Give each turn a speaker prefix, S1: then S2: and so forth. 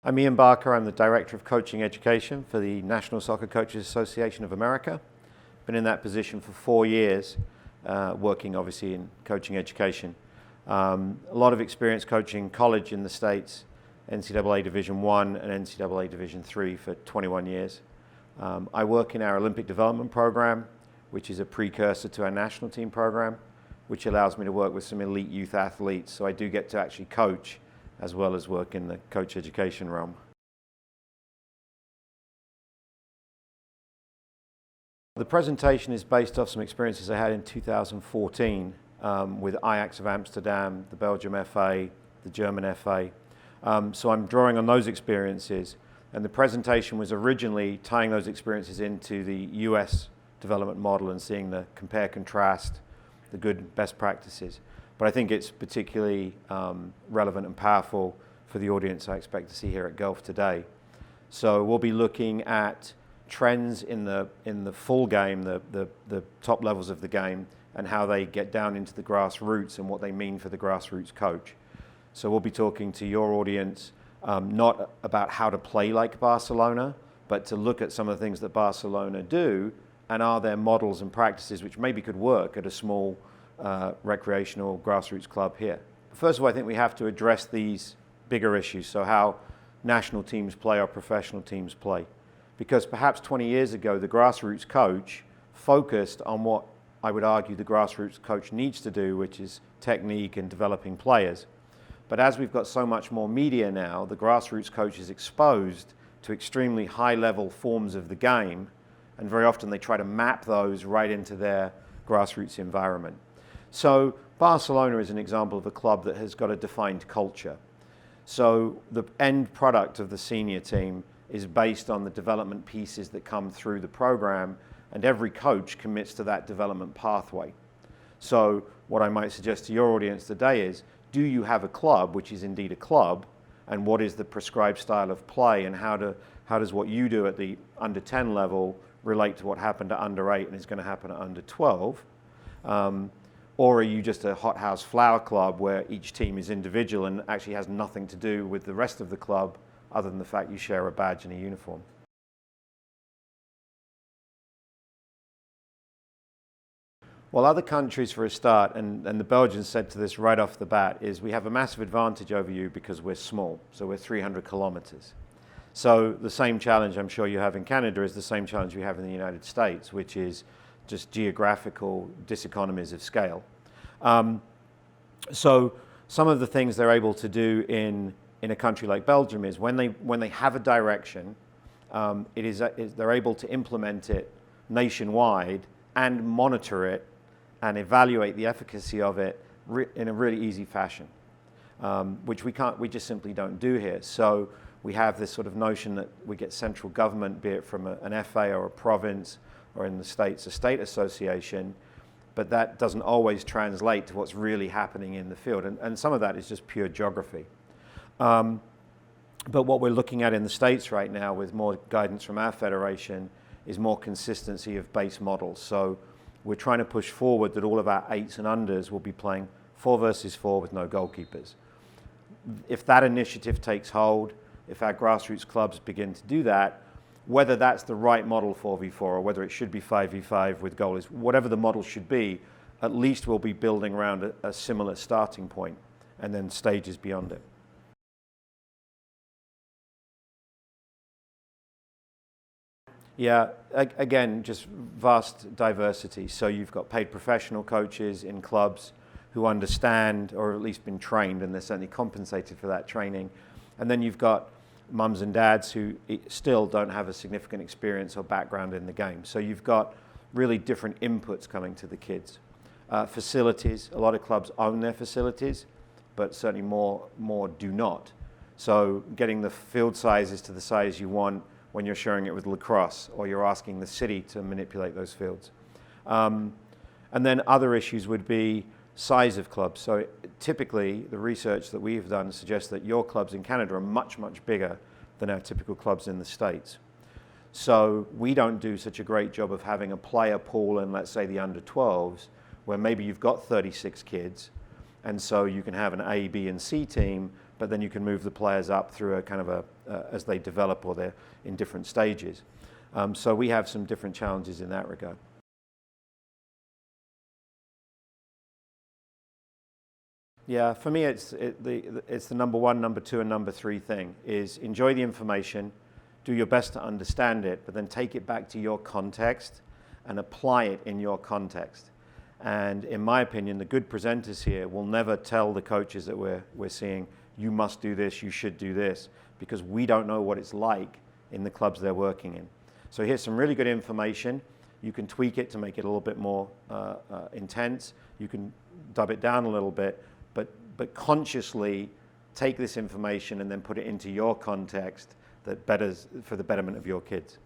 S1: I'm Ian Barker. I'm the Director of Coaching Education for the National Soccer Coaches Association of America. Been in that position for 4 years, working obviously in coaching education. A lot of experience coaching college in the States, NCAA Division I and NCAA Division III for 21 years. I work in our Olympic Development Program, which is a precursor to our national team program, which allows me to work with some elite youth athletes. So I do get to actually coach as well as work in the coach education realm. The presentation is based off some experiences I had in 2014 with Ajax of Amsterdam, the Belgium FA, the German FA. So I'm drawing on those experiences, and the presentation was originally tying those experiences into the US development model and seeing the compare, contrast, the good best practices. But I think it's particularly relevant and powerful for the audience I expect to see here at Gulf today. So we'll be looking at trends in the full game, the top levels of the game, and how they get down into the grassroots and what they mean for the grassroots coach. So we'll be talking to your audience not about how to play like Barcelona, but to look at some of the things that Barcelona do, and are there models and practices which maybe could work at a small recreational grassroots club here. First of all, I think we have to address these bigger issues, so how national teams play or professional teams play. Because perhaps 20 years ago, the grassroots coach focused on what I would argue the grassroots coach needs to do, which is technique and developing players. But as we've got so much more media now, the grassroots coach is exposed to extremely high-level forms of the game, and very often they try to map those right into their grassroots environment. So Barcelona is an example of a club that has got a defined culture. So the end product of the senior team is based on the development pieces that come through the program, and every coach commits to that development pathway. So what I might suggest to your audience today is, do you have a club which is indeed a club, and what is the prescribed style of play, and how does what you do at the under 10 level relate to what happened at under 8 and is going to happen at under 12? Or are you just a hothouse flower club where each team is individual and actually has nothing to do with the rest of the club other than the fact you share a badge and a uniform? Well, other countries, for a start, and the Belgians said to this right off the bat, is we have a massive advantage over you because we're small, so we're 300 kilometers. So the same challenge I'm sure you have in Canada is the same challenge we have in the United States, which is just geographical diseconomies of scale. So some of the things they're able to do in a country like Belgium is when they have a direction, they're able to implement it nationwide and monitor it and evaluate the efficacy of it in a really easy fashion, which we just simply don't do here. So we have this sort of notion that we get central government, be it from an FA or a province, or in the States, a state association, but that doesn't always translate to what's really happening in the field. And some of that is just pure geography. But what we're looking at in the States right now with more guidance from our federation is more consistency of base models. So we're trying to push forward that all of our 8s and unders will be playing 4 versus 4 with no goalkeepers. If that initiative takes hold, if our grassroots clubs begin to do that, whether that's the right model 4v4 or whether it should be 5v5 with goalies, whatever the model should be, at least we'll be building around a similar starting point and then stages beyond it. Yeah, again, just vast diversity. So you've got paid professional coaches in clubs who understand, or at least been trained, and they're certainly compensated for that training. And then you've got mums and dads who still don't have a significant experience or background in the game. So you've got really different inputs coming to the kids. Facilities, a lot of clubs own their facilities, but certainly more do not. So getting the field sizes to the size you want when you're sharing it with lacrosse, or you're asking the city to manipulate those fields. And then other issues would be size of clubs. So typically, the research that we've done suggests that your clubs in Canada are much, much bigger than our typical clubs in the States. So we don't do such a great job of having a player pool in, let's say, the under 12s, where maybe you've got 36 kids, and so you can have an A, B, and C team, but then you can move the players up through a kind of as they develop or they're in different stages. So we have some different challenges in that regard. Yeah, for me, it's the number one, number two, and number three thing is enjoy the information, do your best to understand it, but then take it back to your context and apply it in your context. And in my opinion, the good presenters here will never tell the coaches that we're seeing, you must do this, you should do this, because we don't know what it's like in the clubs they're working in. So here's some really good information. You can tweak it to make it a little bit more intense. You can dub it down a little bit, but consciously take this information and then put it into your context that betters for the betterment of your kids.